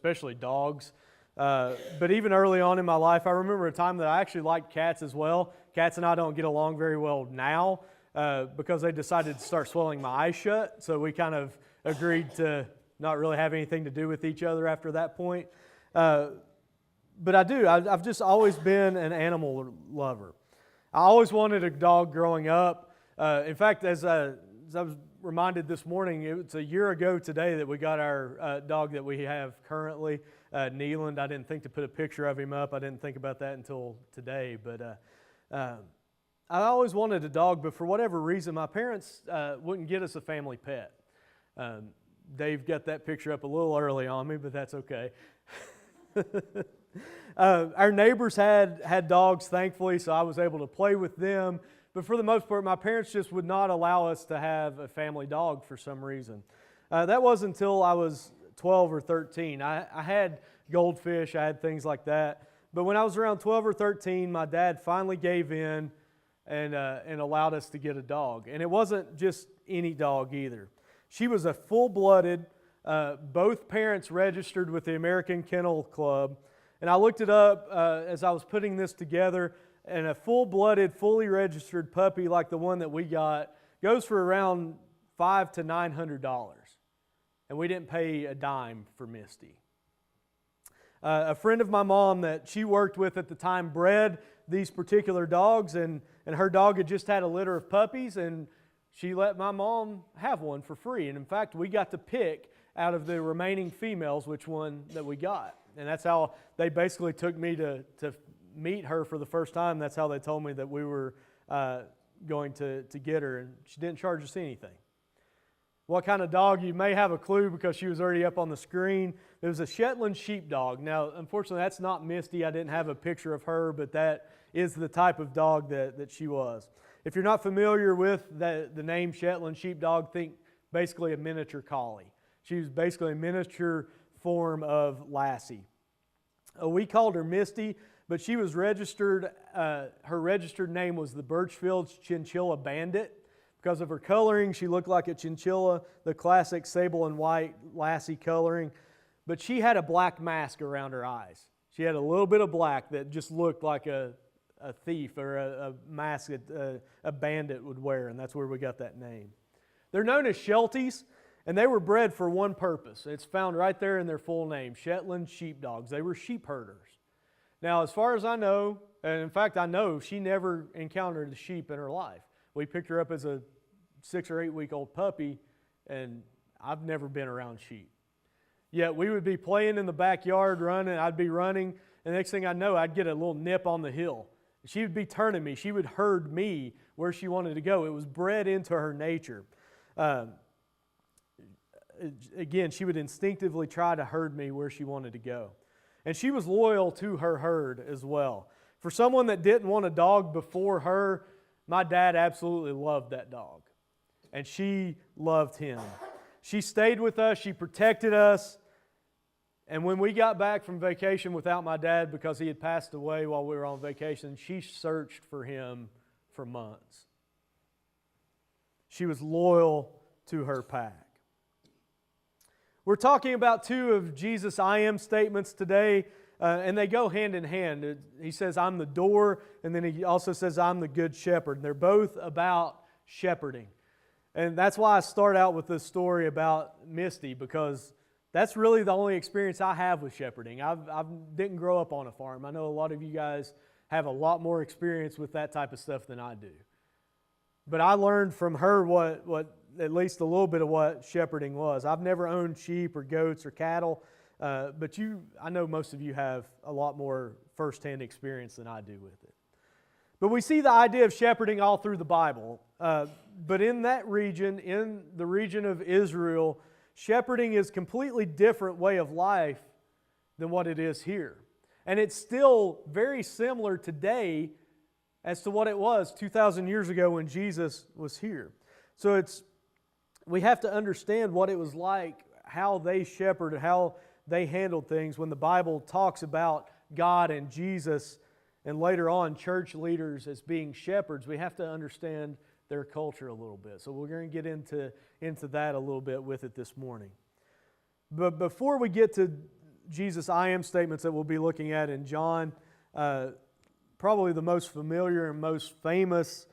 especially dogs. But even early on in my life, I remember a time that I actually liked cats as well. Cats and I don't get along very well now because they decided to start swelling my eyes shut. So we kind of agreed to not really have anything to do with each other after that point. But I've just always been an animal lover. I always wanted a dog growing up. In fact, as I was reminded this morning, it's a year ago today that we got our dog that we have currently, Neeland. I didn't think to put a picture of him up. I didn't think about that until today. But I always wanted a dog, but for whatever reason, my parents wouldn't get us a family pet. Dave got that picture up a little early on me, but that's okay. Our neighbors had dogs, thankfully, so I was able to play with them. But for the most part, my parents just would not allow us to have a family dog for some reason. That wasn't until I was 12 or 13. I had goldfish, I had things like that. But when I was around 12 or 13, my dad finally gave in and allowed us to get a dog. And it wasn't just any dog either. She was a full-blooded, both parents registered with the American Kennel Club. And I looked it up as I was putting this together, and a full-blooded, fully registered puppy like the one that we got goes for around $500 to $900. And we didn't pay a dime for Misty. A friend of my mom that she worked with at the time bred these particular dogs, and her dog had just had a litter of puppies, and she let my mom have one for free. And in fact, we got to pick out of the remaining females which one that we got. And that's how they basically took me to meet her for the first time. That's how they told me that we were going to get her, and she didn't charge us anything. What kind of dog? You may have a clue because she was already up on the screen. It was a Shetland sheepdog. Now, unfortunately, that's not Misty. I didn't have a picture of her, but that is the type of dog that she was. If you're not familiar with the name Shetland sheepdog, think basically a miniature collie. She was basically a miniature form of Lassie. We called her Misty, but she was registered, her registered name was the Birchfield Chinchilla Bandit. Because of her coloring, she looked like a chinchilla, the classic sable and white Lassie coloring. But she had a black mask around her eyes. She had a little bit of black that just looked like a thief or a mask that a bandit would wear, and that's where we got that name. They're known as Shelties, and they were bred for one purpose. It's found right there in their full name, Shetland sheepdogs. They were sheep herders. Now, as far as I know, and in fact I know, she never encountered a sheep in her life. We picked her up as a 6 or 8 week old puppy, and I've never been around sheep. Yet we would be playing in the backyard running, I'd be running, and the next thing I know, I'd get a little nip on the hill. She would be turning me. She would herd me where she wanted to go. It was bred into her nature. Again, she would instinctively try to herd me where she wanted to go. And she was loyal to her herd as well. For someone that didn't want a dog before her, my dad absolutely loved that dog. And she loved him. She stayed with us. She protected us. And when we got back from vacation without my dad because he had passed away while we were on vacation, she searched for him for months. She was loyal to her pack. We're talking about two of Jesus' I am statements today, and they go hand in hand. He says, I'm the door, and then he also says, I'm the good shepherd. And they're both about shepherding. And that's why I start out with this story about Misty, because that's really the only experience I have with shepherding. I didn't grow up on a farm. I know a lot of you guys have a lot more experience with that type of stuff than I do. But I learned from her what at least a little bit of what shepherding was. I've never owned sheep or goats or cattle, but I know most of you have a lot more firsthand experience than I do with it. But we see the idea of shepherding all through the Bible. But in that region, in the region of Israel, shepherding is a completely different way of life than what it is here. And it's still very similar today as to what it was 2,000 years ago when Jesus was here. So we have to understand what it was like, how they shepherded, how they handled things when the Bible talks about God and Jesus and later on church leaders as being shepherds. We have to understand their culture a little bit. So we're going to get into that a little bit with it this morning. But before we get to Jesus' I am statements that we'll be looking at in John. Probably the most familiar and most famous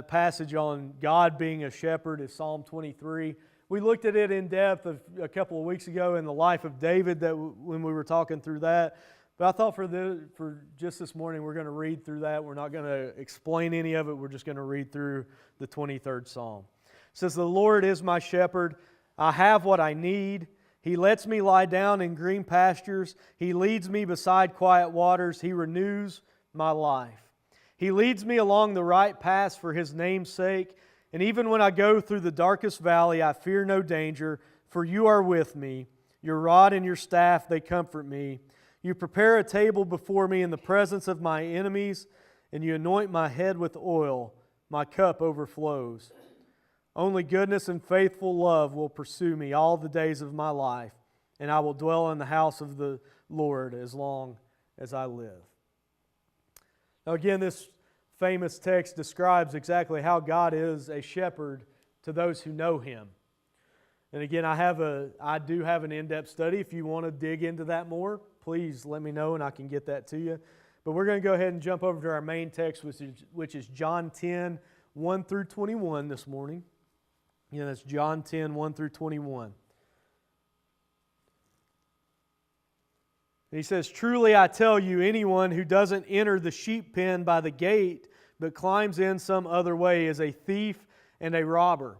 passage on God being a shepherd is Psalm 23. We looked at it in depth a couple of weeks ago in the life of David when we were talking through that. But I thought for just this morning we're going to read through that. We're not going to explain any of it. We're just going to read through the 23rd Psalm. It says, "The Lord is my shepherd. I have what I need. He lets me lie down in green pastures. He leads me beside quiet waters. He renews my life. He leads me along the right paths for His name's sake. And even when I go through the darkest valley, I fear no danger, for You are with me. Your rod and Your staff, they comfort me. You prepare a table before me in the presence of my enemies, and You anoint my head with oil. My cup overflows. Only goodness and faithful love will pursue me all the days of my life, and I will dwell in the house of the Lord as long as I live." Now again, this famous text describes exactly how God is a shepherd to those who know Him. And again, I do have an in-depth study. If you want to dig into that more, please let me know and I can get that to you. But we're going to go ahead and jump over to our main text, which is John 10, 1 through 21 this morning. Yeah, that's John 10, 1 through 21. And he says, "Truly I tell you, anyone who doesn't enter the sheep pen by the gate, but climbs in some other way, is a thief and a robber.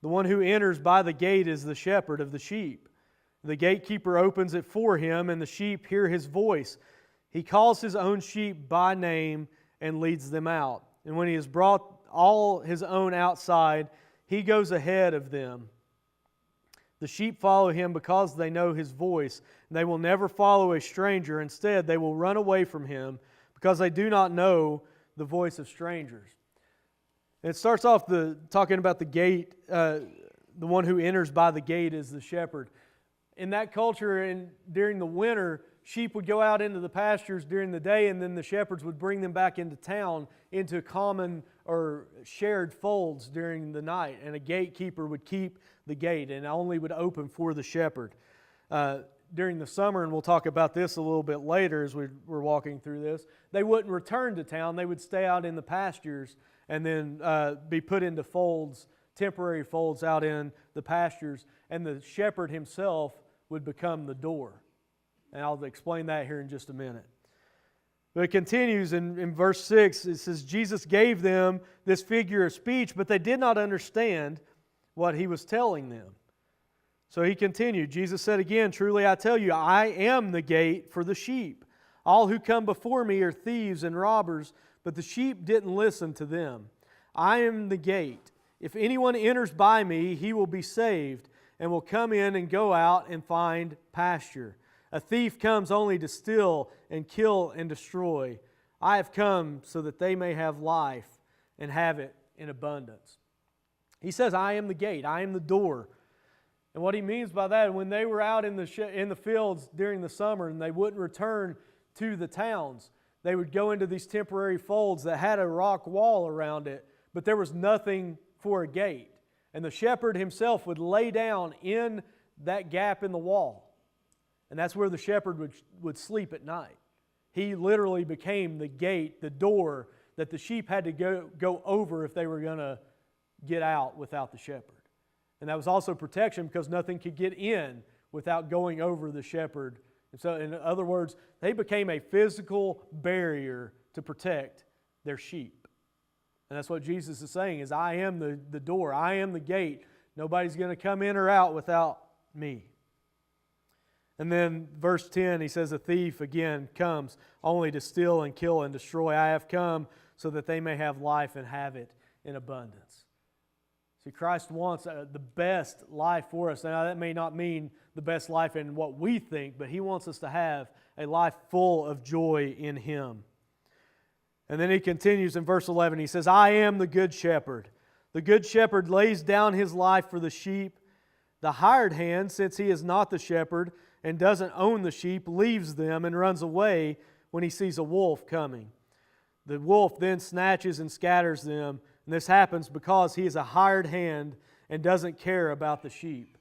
The one who enters by the gate is the shepherd of the sheep. The gatekeeper opens it for him, and the sheep hear his voice. He calls his own sheep by name and leads them out. And when he has brought all his own outside, he goes ahead of them. The sheep follow him because they know his voice, and they will never follow a stranger. Instead, they will run away from him because they do not know the voice of strangers." And it starts off talking about the gate. The one who enters by the gate is the shepherd. In that culture, and during the winter, sheep would go out into the pastures during the day, and then the shepherds would bring them back into town into common or shared folds during the night. And a gatekeeper would keep the gate and only would open for the shepherd. During the summer, and we'll talk about this a little bit later as we're walking through this, they wouldn't return to town. They would stay out in the pastures and then be put into folds, temporary folds out in the pastures, and the shepherd himself would become the door. And I'll explain that here in just a minute. But it continues in verse 6. It says, "Jesus gave them this figure of speech, but they did not understand what He was telling them." So He continued. Jesus said again, "Truly I tell you, I am the gate for the sheep. All who come before me are thieves and robbers, but the sheep didn't listen to them. I am the gate. If anyone enters by me, he will be saved, and will come in and go out and find pasture. A thief comes only to steal and kill and destroy. I have come so that they may have life and have it in abundance." He says, "I am the gate. I am the door." And what He means by that, when they were out in the fields during the summer and they wouldn't return to the towns, they would go into these temporary folds that had a rock wall around it, but there was nothing for a gate. And the shepherd himself would lay down in that gap in the wall. And that's where the shepherd would sleep at night. He literally became the gate, the door that the sheep had to go over if they were going to get out without the shepherd. And that was also protection because nothing could get in without going over the shepherd. And so, in other words, they became a physical barrier to protect their sheep. And that's what Jesus is saying is, I am the door. I am the gate. Nobody's going to come in or out without me. And then verse 10, he says, "A thief again comes only to steal and kill and destroy. I have come so that they may have life and have it in abundance." See, Christ wants the best life for us. Now, that may not mean the best life in what we think, but He wants us to have a life full of joy in Him. And then He continues in verse 11. He says, "I am the good shepherd. The good shepherd lays down his life for the sheep. The hired hand, since he is not the shepherd and doesn't own the sheep, leaves them and runs away when he sees a wolf coming. The wolf then snatches and scatters them, and this happens because he is a hired hand and doesn't care about the sheep.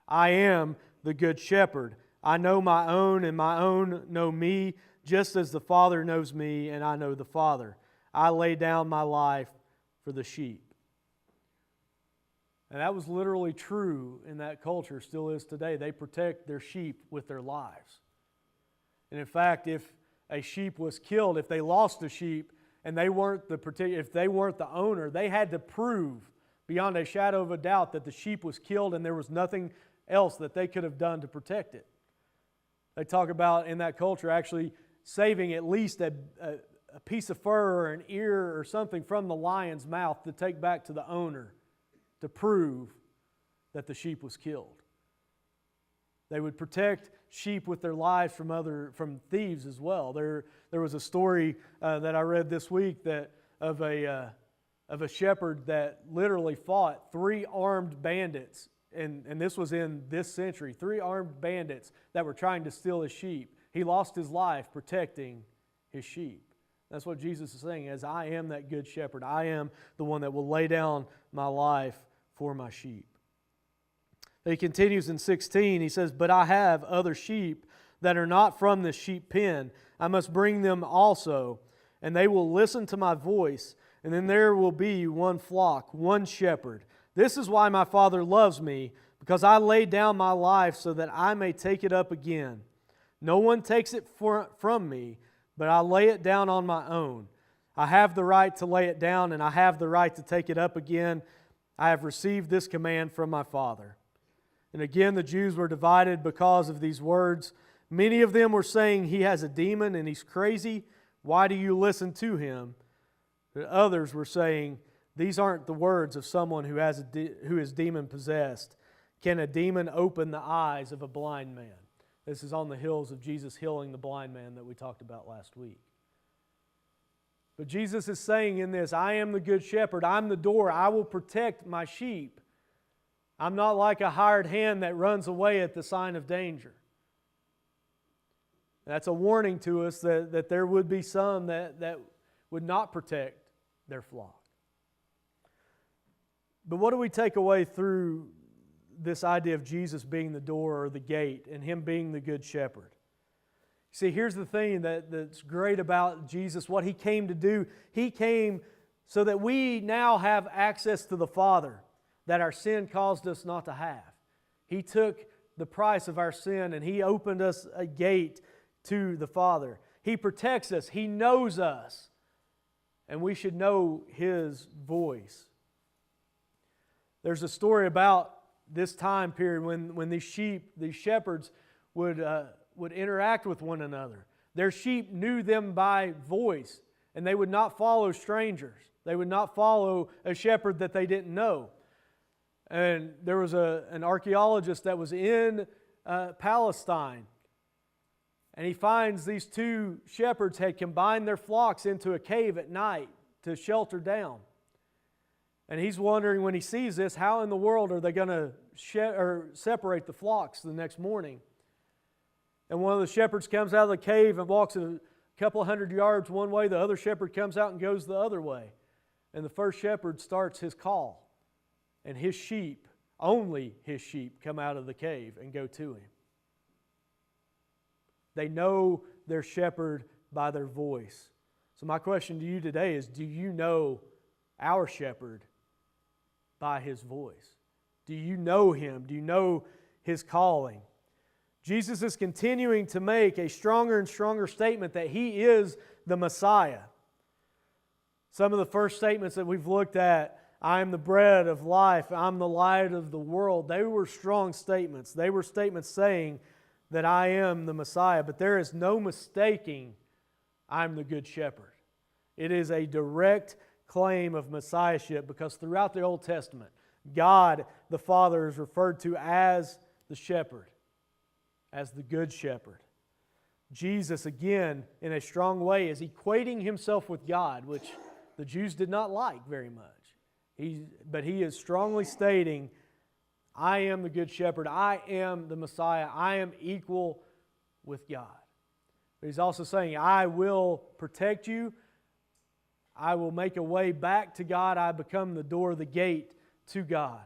I am the good shepherd. I know my own, and my own know me, just as the Father knows me, and I know the Father. I lay down my life for the sheep. And that was literally true in that culture, still is today. They protect their sheep with their lives. And in fact, if a sheep was killed, if they lost a sheep and if they weren't the owner, they had to prove beyond a shadow of a doubt that the sheep was killed and there was nothing else that they could have done to protect it. They talk about in that culture actually saving at least a piece of fur or an ear or something from the lion's mouth to take back to the owner to prove that the sheep was killed. They would protect sheep with their lives from thieves as well. There was a story that I read this week of a shepherd that literally fought 3 armed bandits, and this was in this century. 3 armed bandits that were trying to steal his sheep. He lost his life protecting his sheep. That's what Jesus is saying, as I am that good shepherd. I am the one that will lay down my life for my sheep. He continues in 16, he says, but I have other sheep that are not from this sheep pen. I must bring them also, and they will listen to my voice, and then there will be one flock, one shepherd. This is why my Father loves me, because I lay down my life so that I may take it up again. No one takes it from me, but I lay it down on my own. I have the right to lay it down, and I have the right to take it up again. I have received this command from my Father. And again, the Jews were divided because of these words. Many of them were saying, he has a demon and he's crazy. Why do you listen to him? But others were saying, these aren't the words of someone who is demon-possessed. Can a demon open the eyes of a blind man? This is on the heels of Jesus healing the blind man that we talked about last week. But Jesus is saying in this, I am the good shepherd. I'm the door. I will protect my sheep. I'm not like a hired hand that runs away at the sign of danger. That's a warning to us that there would be some that would not protect their flock. But what do we take away through this idea of Jesus being the door or the gate and Him being the good shepherd? See, here's the thing that's great about Jesus, what He came to do. He came so that we now have access to the Father that our sin caused us not to have. He took the price of our sin and He opened us a gate to the Father. He protects us. He knows us. And we should know His voice. There's a story about this time period when these shepherds would interact with one another. Their sheep knew them by voice, and they would not follow strangers. They would not follow a shepherd that they didn't know. And there was an archaeologist that was in Palestine, and he finds these 2 shepherds had combined their flocks into a cave at night to shelter down. And he's wondering when he sees this, how in the world are they going to separate the flocks the next morning? And one of the shepherds comes out of the cave and walks a couple of 100 yards one way. The other shepherd comes out and goes the other way. And the first shepherd starts his call. And his sheep, only his sheep, come out of the cave and go to him. They know their shepherd by their voice. So my question to you today is, do you know our shepherd by his voice? Do you know him? Do you know his calling? Jesus is continuing to make a stronger and stronger statement that He is the Messiah. Some of the first statements that we've looked at, I am the bread of life, I'm the light of the world, they were strong statements. They were statements saying that I am the Messiah, but there is no mistaking I'm the good shepherd. It is a direct claim of messiahship because throughout the Old Testament, God the Father is referred to as the shepherd, as the good shepherd. Jesus, again, in a strong way, is equating Himself with God, which the Jews did not like very much. But He is strongly stating, I am the good shepherd, I am the Messiah, I am equal with God. But He's also saying, I will protect you, I will make a way back to God, I become the door, the gate to God.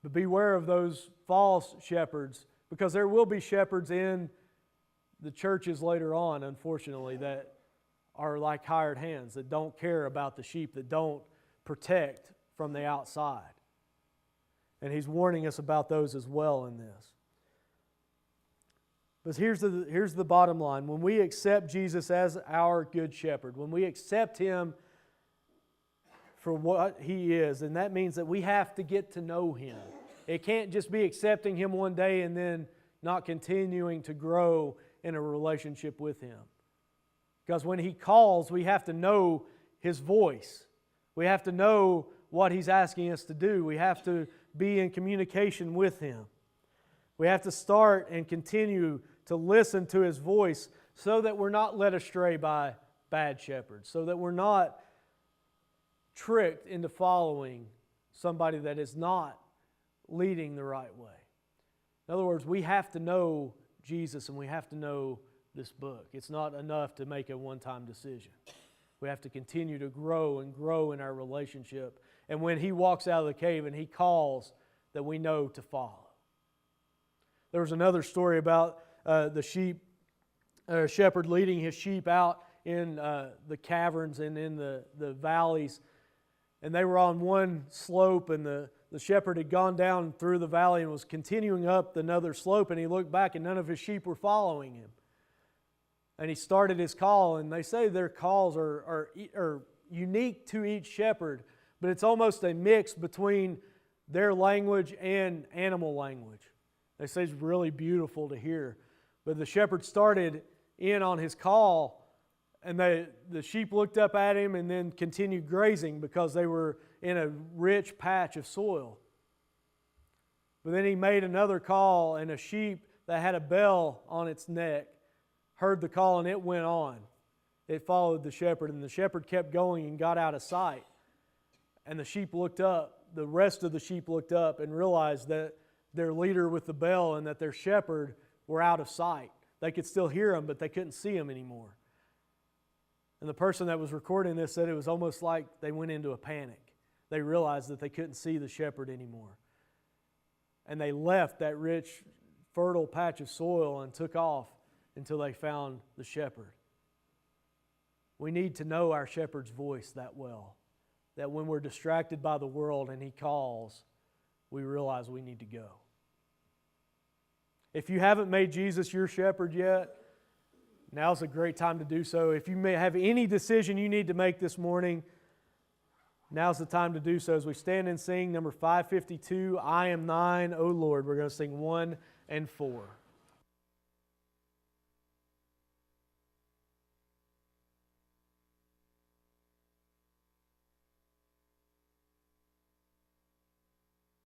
But beware of those false shepherds, Because there will be shepherds in the churches later on, unfortunately, that are like hired hands, that don't care about the sheep, that don't protect from the outside. And he's warning us about those as well in this. But here's the bottom line. When we accept Jesus as our good shepherd, when we accept Him for what He is, and that means that we have to get to know Him. It can't just be accepting Him one day and then not continuing to grow in a relationship with Him. Because when He calls, we have to know His voice. We have to know what He's asking us to do. We have to be in communication with Him. We have to start and continue to listen to His voice so that we're not led astray by bad shepherds, so that we're not tricked into following somebody that is not leading the right way. In other words, we have to know Jesus and we have to know this book. It's not enough to make a one-time decision. We have to continue to grow and grow in our relationship. And when He walks out of the cave and He calls, that we know to follow. There was another story about the shepherd leading his sheep out in the caverns and in the valleys. And they were on one slope, and the shepherd had gone down through the valley and was continuing up another slope, and he looked back and none of his sheep were following him. And he started his call, and they say their calls are unique to each shepherd, but it's almost a mix between their language and animal language. They say it's really beautiful to hear. But the shepherd started in on his call, and the sheep looked up at him and then continued grazing because they were in a rich patch of soil. But then he made another call, and a sheep that had a bell on its neck heard the call, and it went on. It followed the shepherd, and the shepherd kept going and got out of sight. And the sheep looked up, the rest of the sheep looked up and realized that their leader with the bell and that their shepherd were out of sight. They could still hear him, but they couldn't see him anymore. And the person that was recording this said it was almost like they went into a panic. They realized that they couldn't see the shepherd anymore. And they left that rich, fertile patch of soil and took off until they found the shepherd. We need to know our shepherd's voice that well, that when we're distracted by the world and He calls, we realize we need to go. If you haven't made Jesus your shepherd yet, now's a great time to do so. If you may have any decision you need to make this morning, now's the time to do so. As we stand and sing number 552, I Am Thine, O Lord. We're going to sing 1 and 4.